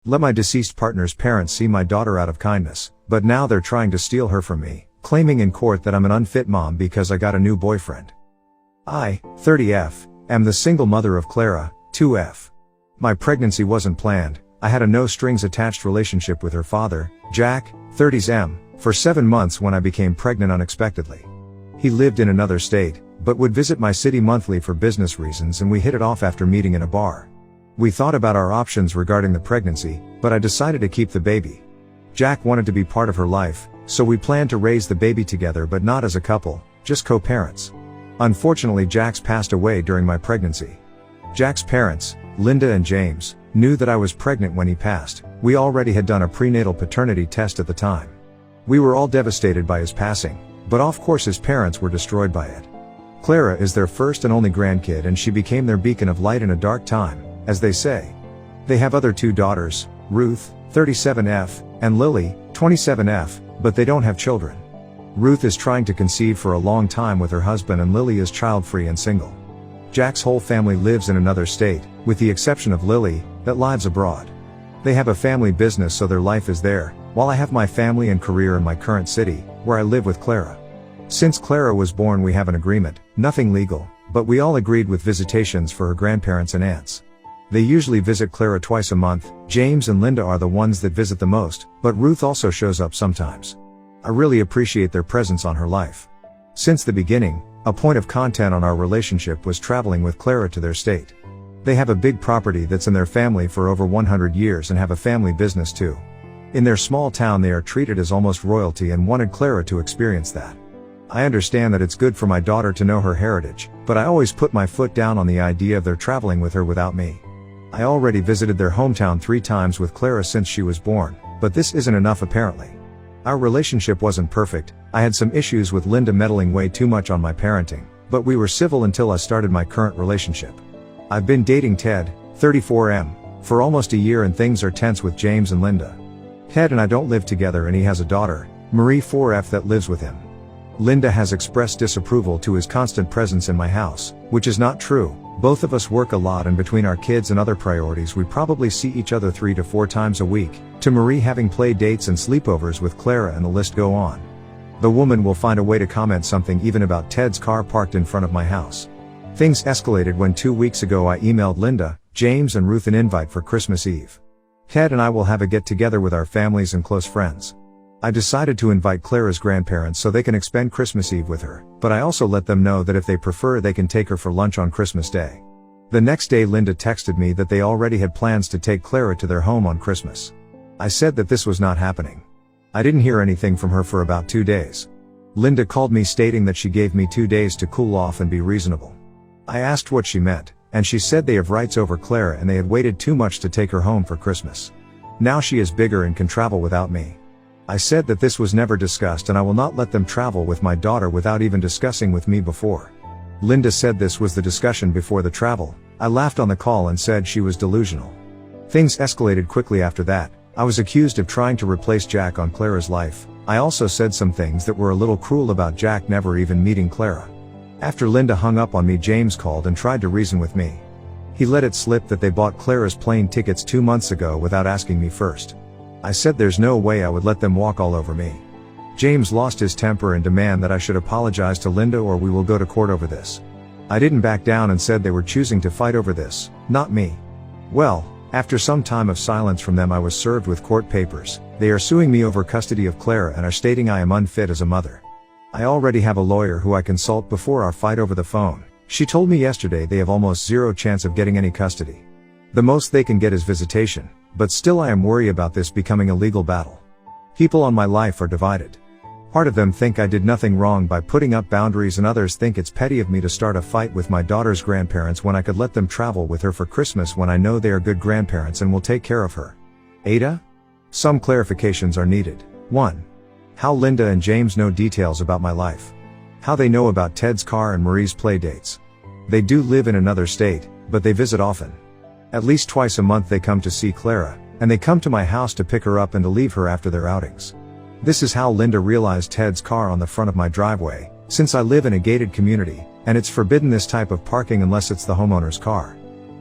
Let my deceased partner's parents see my daughter out of kindness, but now they're trying to steal her from me, claiming in court that I'm an unfit mom because I got a new boyfriend. I, 30F, am the single mother of Clara, 2F. My pregnancy wasn't planned. I had a no-strings-attached relationship with her father, Jack, 30M, for 7 months when I became pregnant unexpectedly. He lived in another state, but would visit my city monthly for business reasons, and we hit it off after meeting in a bar. We thought about our options regarding the pregnancy, but I decided to keep the baby. Jack wanted to be part of her life, so we planned to raise the baby together, but not as a couple, just co-parents. Unfortunately, Jack's passed away during my pregnancy. Jack's parents, Linda and James, knew that I was pregnant when he passed. We already had done a prenatal paternity test at the time. We were all devastated by his passing, but of course his parents were destroyed by it. Clara is their first and only grandkid, and she became their beacon of light in a dark time, as they say. They have other 2 daughters, Ruth, 37F, and Lily, 27F, but they don't have children. Ruth is trying to conceive for a long time with her husband, and Lily is child-free and single. Jack's whole family lives in another state, with the exception of Lily, that lives abroad. They have a family business, so their life is there, while I have my family and career in my current city, where I live with Clara. Since Clara was born, we have an agreement, nothing legal, but we all agreed with visitations for her grandparents and aunts. They usually visit Clara twice a month. James and Linda are the ones that visit the most, but Ruth also shows up sometimes. I really appreciate their presence on her life. Since the beginning, a point of contact on our relationship was traveling with Clara to their state. They have a big property that's in their family for over 100 years and have a family business too. In their small town, they are treated as almost royalty and wanted Clara to experience that. I understand that it's good for my daughter to know her heritage, but I always put my foot down on the idea of their traveling with her without me. I already visited their hometown 3 times with Clara since she was born, but this isn't enough apparently. Our relationship wasn't perfect. I had some issues with Linda meddling way too much on my parenting, but we were civil until I started my current relationship. I've been dating Ted, 34M, for almost a year, and things are tense with James and Linda. Ted and I don't live together, and he has a daughter, Marie 4F, that lives with him. Linda has expressed disapproval to his constant presence in my house, which is not true. Both of us work a lot, and between our kids and other priorities, we probably see each other 3 to 4 times a week, to Marie having play dates and sleepovers with Clara, and the list go on. The woman will find a way to comment something even about Ted's car parked in front of my house. Things escalated when 2 weeks ago I emailed Linda, James and Ruth an invite for Christmas Eve. Ted and I will have a get-together with our families and close friends. I decided to invite Clara's grandparents so they can spend Christmas Eve with her, but I also let them know that if they prefer, they can take her for lunch on Christmas Day. The next day, Linda texted me that they already had plans to take Clara to their home on Christmas. I said that this was not happening. I didn't hear anything from her for about 2 days. Linda called me stating that she gave me 2 days to cool off and be reasonable. I asked what she meant, and she said they have rights over Clara and they had waited too much to take her home for Christmas. Now she is bigger and can travel without me. I said that this was never discussed, and I will not let them travel with my daughter without even discussing with me before. Linda said this was the discussion before the travel. I laughed on the call and said she was delusional. Things escalated quickly after that. I was accused of trying to replace Jack on Clara's life. I also said some things that were a little cruel about Jack never even meeting Clara. After Linda hung up on me, James called and tried to reason with me. He let it slip that they bought Clara's plane tickets 2 months ago without asking me first. I said there's no way I would let them walk all over me. James lost his temper and demanded that I should apologize to Linda or we will go to court over this. I didn't back down and said they were choosing to fight over this, not me. Well, after some time of silence from them, I was served with court papers. They are suing me over custody of Clara and are stating I am unfit as a mother. I already have a lawyer who I consult before our fight over the phone. She told me yesterday they have almost 0 chance of getting any custody. The most they can get is visitation, but still I am worried about this becoming a legal battle. People on my life are divided. Part of them think I did nothing wrong by putting up boundaries, and others think it's petty of me to start a fight with my daughter's grandparents when I could let them travel with her for Christmas when I know they are good grandparents and will take care of her. Ada? Some clarifications are needed. 1. How Linda and James know details about my life. How they know about Ted's car and Marie's play dates. They do live in another state, but they visit often. At least twice a month they come to see Clara, and they come to my house to pick her up and to leave her after their outings. This is how Linda realized Ted's car on the front of my driveway, since I live in a gated community, and it's forbidden this type of parking unless it's the homeowner's car.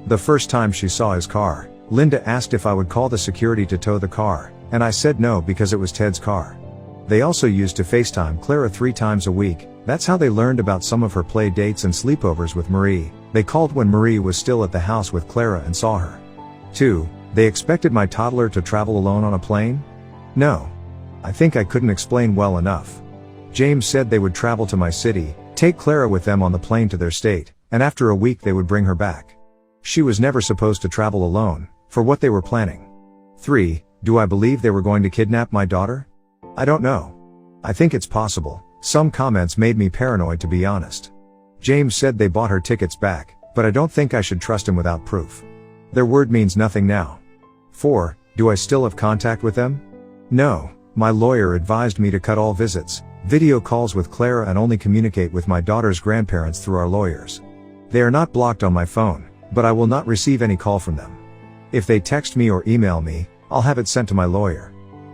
The first time she saw his car, Linda asked if I would call the security to tow the car, and I said no because it was Ted's car. They also used to FaceTime Clara 3 times a week. That's how they learned about some of her play dates and sleepovers with Marie. They called when Marie was still at the house with Clara and saw her. 2. They expected my toddler to travel alone on a plane? No. I think I couldn't explain well enough. James said they would travel to my city, take Clara with them on the plane to their state, and after a week they would bring her back. She was never supposed to travel alone, for what they were planning. 3. Do I believe they were going to kidnap my daughter? I don't know. I think it's possible. Some comments made me paranoid, to be honest. James said they bought her tickets back, but I don't think I should trust him without proof. Their word means nothing now. 4. Do I still have contact with them? No. My lawyer advised me to cut all visits, video calls with Clara, and only communicate with my daughter's grandparents through our lawyers. They are not blocked on my phone, but I will not receive any call from them. If they text me or email me, I'll have it sent to my lawyer.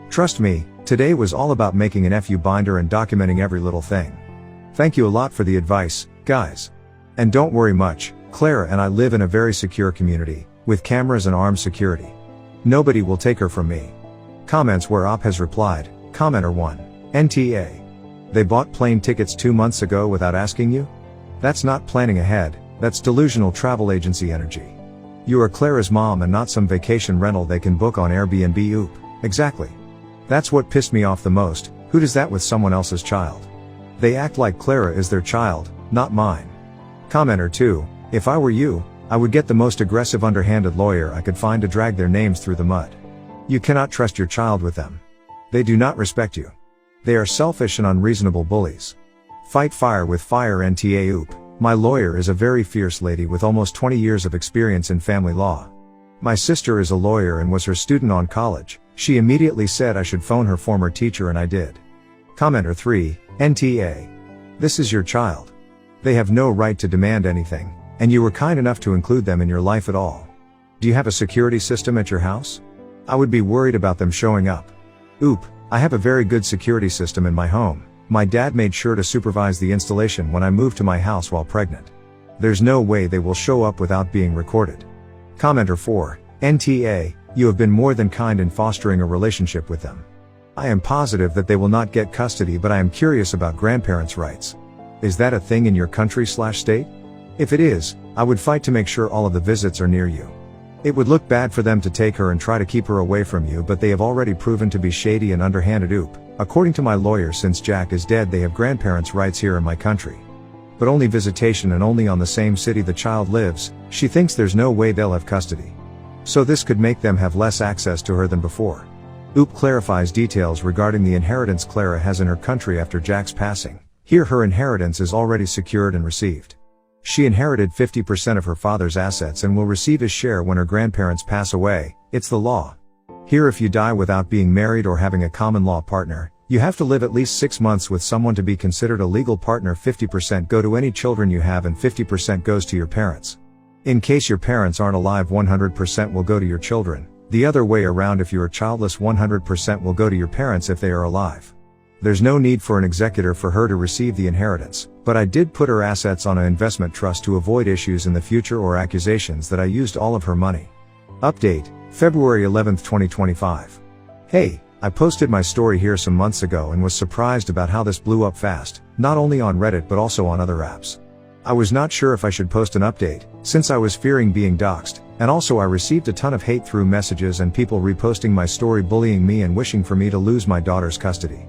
Trust me, today was all about making an FU binder and documenting every little thing. Thank you a lot for the advice, guys. And don't worry much, Clara and I live in a very secure community, with cameras and armed security. Nobody will take her from me. Comments where Op has replied, Commenter 1. NTA. They bought plane tickets 2 months ago without asking you? That's not planning ahead, that's delusional travel agency energy. You are Clara's mom and not some vacation rental they can book on Airbnb. Oop. Exactly. That's what pissed me off the most. Who does that with someone else's child? They act like Clara is their child, not mine. Commenter 2. If I were you, I would get the most aggressive underhanded lawyer I could find to drag their names through the mud. You cannot trust your child with them. They do not respect you. They are selfish and unreasonable bullies. Fight fire with fire. NTA. Oop. My lawyer is a very fierce lady with almost 20 years of experience in family law. My sister is a lawyer and was her student on college. She immediately said I should phone her former teacher, and I did. Commenter 3. NTA. This is your child. They have no right to demand anything, and you were kind enough to include them in your life at all. Do you have a security system at your house? I would be worried about them showing up. Oop. I have a very good security system in my home. My dad made sure to supervise the installation when I moved to my house while pregnant. There's no way they will show up without being recorded. Commenter 4. NTA. You have been more than kind in fostering a relationship with them. I am positive that they will not get custody, but I am curious about grandparents' rights. Is that a thing in your country/state? If it is, I would fight to make sure all of the visits are near you. It would look bad for them to take her and try to keep her away from you, but they have already proven to be shady and underhanded. Oop. According to my lawyer, since Jack is dead, they have grandparents' rights here in my country. But only visitation and only on the same city the child lives. She thinks there's no way they'll have custody. So this could make them have less access to her than before. Oop clarifies details regarding the inheritance Clara has in her country after Jack's passing. Here her inheritance is already secured and received. She inherited 50% of her father's assets and will receive his share when her grandparents pass away. It's the law. Here if you die without being married or having a common law partner, you have to live at least 6 months with someone to be considered a legal partner. 50% go to any children you have and 50% goes to your parents. In case your parents aren't alive, 100% will go to your children. The other way around, if you are childless, 100% will go to your parents if they are alive. There's no need for an executor for her to receive the inheritance, but I did put her assets on an investment trust to avoid issues in the future or accusations that I used all of her money. Update, February 11, 2025. Hey, I posted my story here some months ago and was surprised about how this blew up fast, not only on Reddit but also on other apps. I was not sure if I should post an update, since I was fearing being doxxed, and also I received a ton of hate through messages and people reposting my story bullying me and wishing for me to lose my daughter's custody.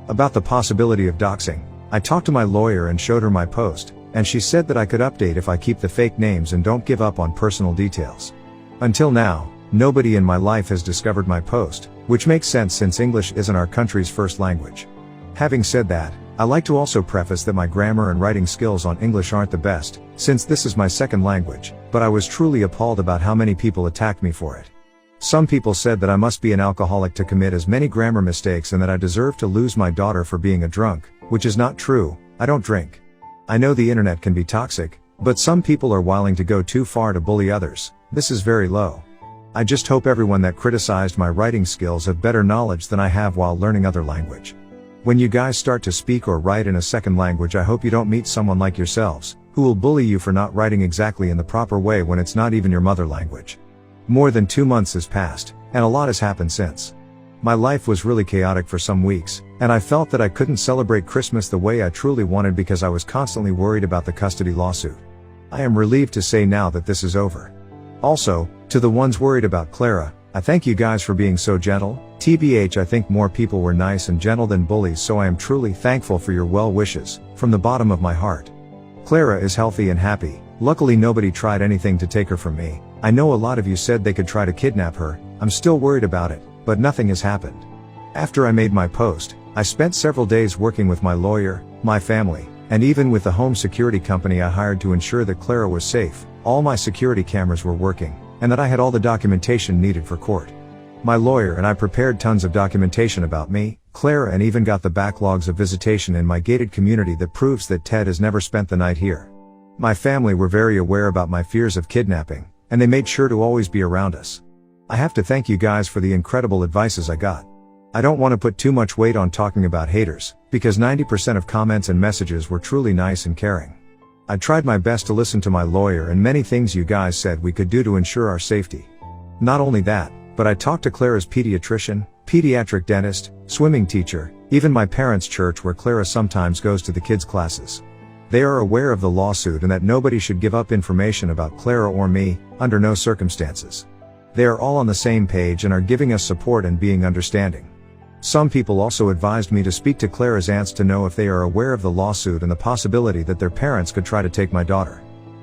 About the possibility of doxing, I talked to my lawyer and showed her my post, and she said that I could update if I keep the fake names and don't give up on personal details. Until now, nobody in my life has discovered my post, which makes sense since English isn't our country's first language. Having said that, I like to also preface that my grammar and writing skills on English aren't the best, since this is my second language, but I was truly appalled about how many people attacked me for it. Some people said that I must be an alcoholic to commit as many grammar mistakes and that I deserve to lose my daughter for being a drunk, which is not true. I don't drink. I know the internet can be toxic, but some people are willing to go too far to bully others. This is very low. I just hope everyone that criticized my writing skills have better knowledge than I have while learning other language. When you guys start to speak or write in a second language, I hope you don't meet someone like yourselves, who will bully you for not writing exactly in the proper way when it's not even your mother language. More than 2 months has passed, and a lot has happened since. My life was really chaotic for some weeks, and I felt that I couldn't celebrate Christmas the way I truly wanted because I was constantly worried about the custody lawsuit. I am relieved to say now that this is over. Also, to the ones worried about Clara, I thank you guys for being so gentle. TBH, I think more people were nice and gentle than bullies, so I am truly thankful for your well wishes, from the bottom of my heart. Clara is healthy and happy. Luckily nobody tried anything to take her from me. I know a lot of you said they could try to kidnap her. I'm still worried about it, but nothing has happened. After I made my post, I spent several days working with my lawyer, my family, and even with the home security company I hired to ensure that Clara was safe, all my security cameras were working, and that I had all the documentation needed for court. My lawyer and I prepared tons of documentation about me, Clara, and even got the backlogs of visitation in my gated community that proves that Ted has never spent the night here. My family were very aware about my fears of kidnapping, and they made sure to always be around us. I have to thank you guys for the incredible advices I got. I don't want to put too much weight on talking about haters, because 90% of comments and messages were truly nice and caring. I tried my best to listen to my lawyer and many things you guys said we could do to ensure our safety. Not only that, but I talked to Clara's pediatrician, pediatric dentist, swimming teacher, even my parents' church where Clara sometimes goes to the kids' classes. They are aware of the lawsuit and that nobody should give up information about Clara or me, under no circumstances. They are all on the same page and are giving us support and being understanding. Some people also advised me to speak to Clara's aunts to know if they are aware of the lawsuit and the possibility that their parents could try to take my daughter.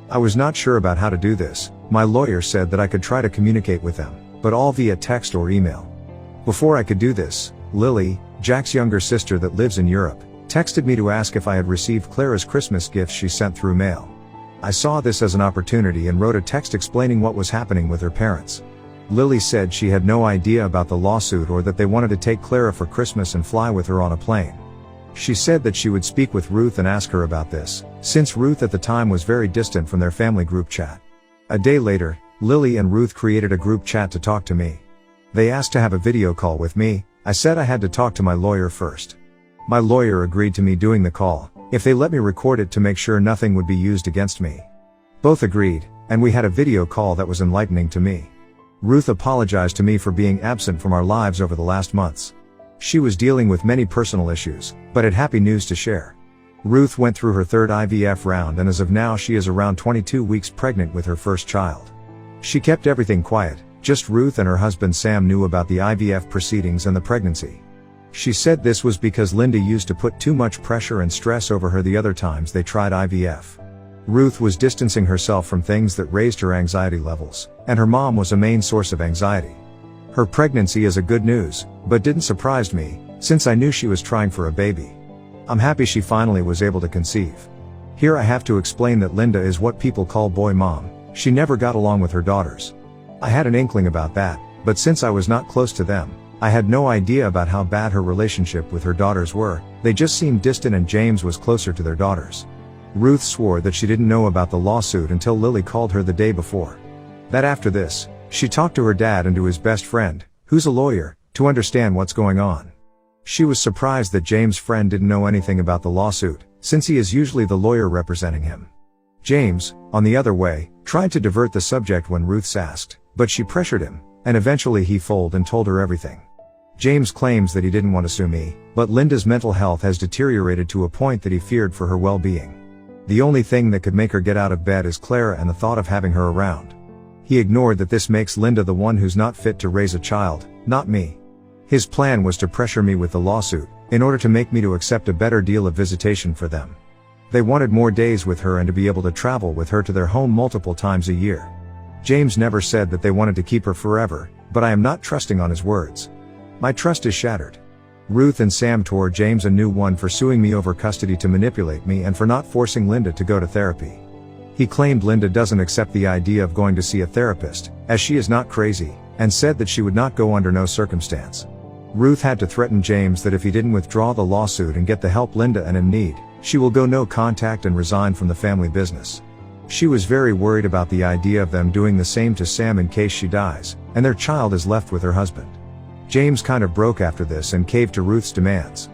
I was not sure about how to do this. My lawyer said that I could try to communicate with them, but all via text or email. Before I could do this, Lily, Jack's younger sister that lives in Europe, texted me to ask if I had received Clara's Christmas gifts she sent through mail. I saw this as an opportunity and wrote a text explaining what was happening with her parents. Lily said she had no idea about the lawsuit or that they wanted to take Clara for Christmas and fly with her on a plane. She said that she would speak with Ruth and ask her about this, since Ruth at the time was very distant from their family group chat. A day later, Lily and Ruth created a group chat to talk to me. They asked to have a video call with me. I said I had to talk to my lawyer first. My lawyer agreed to me doing the call, if they let me record it to make sure nothing would be used against me. Both agreed, and we had a video call that was enlightening to me. Ruth apologized to me for being absent from our lives over the last months. She was dealing with many personal issues, but had happy news to share. Ruth went through her third IVF round and as of now she is around 22 weeks pregnant with her first child. She kept everything quiet, just Ruth and her husband Sam knew about the IVF proceedings and the pregnancy. She said this was because Linda used to put too much pressure and stress over her the other times they tried IVF. Ruth was distancing herself from things that raised her anxiety levels, and her mom was a main source of anxiety. Her pregnancy is a good news, but didn't surprise me, since I knew she was trying for a baby. I'm happy she finally was able to conceive. Here I have to explain that Linda is what people call boy mom. She never got along with her daughters. I had an inkling about that, but since I was not close to them, I had no idea about how bad her relationship with her daughters were. They just seemed distant and James was closer to their daughters. Ruth swore that she didn't know about the lawsuit until Lily called her the day before. That after this, she talked to her dad and to his best friend, who's a lawyer, to understand what's going on. She was surprised that James' friend didn't know anything about the lawsuit, since he is usually the lawyer representing him. James, on the other way, tried to divert the subject when Ruth asked, but she pressured him, and eventually he folded and told her everything. James claims that he didn't want to sue me, but Linda's mental health has deteriorated to a point that he feared for her well-being. The only thing that could make her get out of bed is Clara and the thought of having her around. He ignored that this makes Linda the one who's not fit to raise a child, not me. His plan was to pressure me with the lawsuit, in order to make me to accept a better deal of visitation for them. They wanted more days with her and to be able to travel with her to their home multiple times a year. James never said that they wanted to keep her forever, but I am not trusting on his words. My trust is shattered. Ruth and Sam tore James a new one for suing me over custody to manipulate me and for not forcing Linda to go to therapy. He claimed Linda doesn't accept the idea of going to see a therapist, as she is not crazy, and said that she would not go under no circumstance. Ruth had to threaten James that if he didn't withdraw the lawsuit and get the help Linda and in need, she will go no contact and resign from the family business. She was very worried about the idea of them doing the same to Sam in case she dies, and their child is left with her husband. James kind of broke after this and caved to Ruth's demands.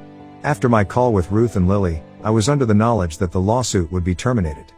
After my call with Ruth and Lily, I was under the knowledge that the lawsuit would be terminated.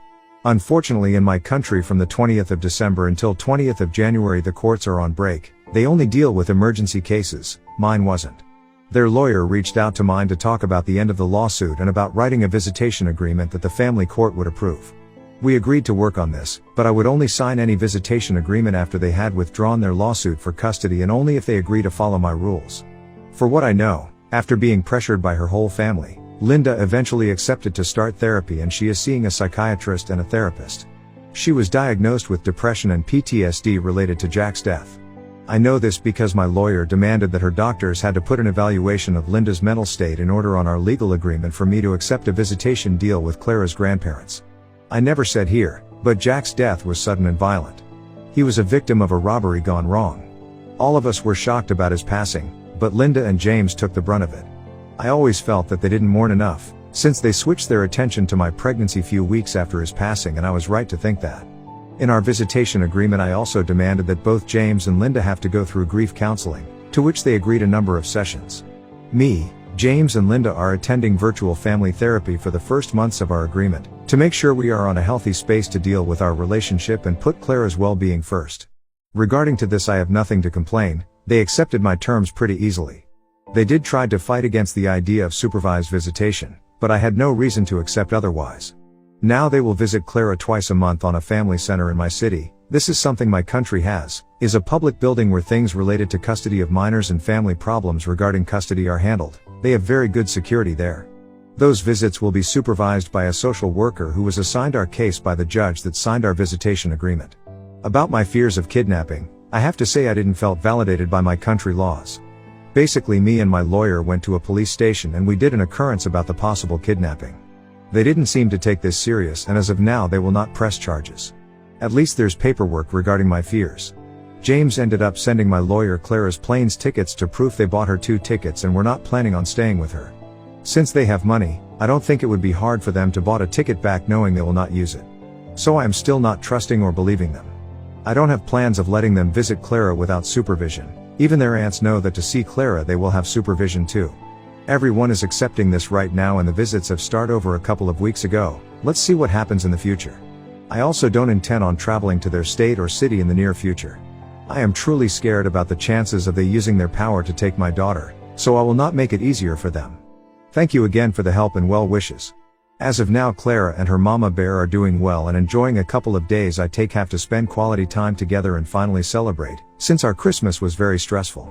Unfortunately, in my country from the 20th of December until 20th of January the courts are on break. They only deal with emergency cases. Mine wasn't. Their lawyer reached out to mine to talk about the end of the lawsuit and about writing a visitation agreement that the family court would approve. We agreed to work on this, but I would only sign any visitation agreement after they had withdrawn their lawsuit for custody and only if they agree to follow my rules. For what I know, after being pressured by her whole family, Linda eventually accepted to start therapy and she is seeing a psychiatrist and a therapist. She was diagnosed with depression and PTSD related to Jack's death. I know this because my lawyer demanded that her doctors had to put an evaluation of Linda's mental state in order on our legal agreement for me to accept a visitation deal with Clara's grandparents. I never said here, but Jack's death was sudden and violent. He was a victim of a robbery gone wrong. All of us were shocked about his passing, but Linda and James took the brunt of it. I always felt that they didn't mourn enough, since they switched their attention to my pregnancy few weeks after his passing, and I was right to think that. In our visitation agreement I also demanded that both James and Linda have to go through grief counseling, to which they agreed a number of sessions. Me, James and Linda are attending virtual family therapy for the first months of our agreement, to make sure we are on a healthy space to deal with our relationship and put Clara's well-being first. Regarding to this I have nothing to complain, they accepted my terms pretty easily. They did try to fight against the idea of supervised visitation, but I had no reason to accept otherwise. Now they will visit Clara twice a month on a family center in my city. This is something my country is a public building where things related to custody of minors and family problems regarding custody are handled. They have very good security there. Those visits will be supervised by a social worker who was assigned our case by the judge that signed our visitation agreement. About my fears of kidnapping, I have to say I didn't felt validated by my country laws. Basically me and my lawyer went to a police station and we did an occurrence about the possible kidnapping. They didn't seem to take this serious and as of now they will not press charges. At least there's paperwork regarding my fears. James ended up sending my lawyer Clara's plane's tickets to proof they bought her 2 tickets and were not planning on staying with her. Since they have money, I don't think it would be hard for them to bought a ticket back knowing they will not use it. So I am still not trusting or believing them. I don't have plans of letting them visit Clara without supervision. Even their aunts know that to see Clara they will have supervision too. Everyone is accepting this right now and the visits have started over a couple of weeks ago. Let's see what happens in the future. I also don't intend on traveling to their state or city in the near future. I am truly scared about the chances of they using their power to take my daughter, so I will not make it easier for them. Thank you again for the help and well wishes. As of now Clara and her mama bear are doing well and enjoying a couple of days I have to spend quality time together and finally celebrate, since our Christmas was very stressful.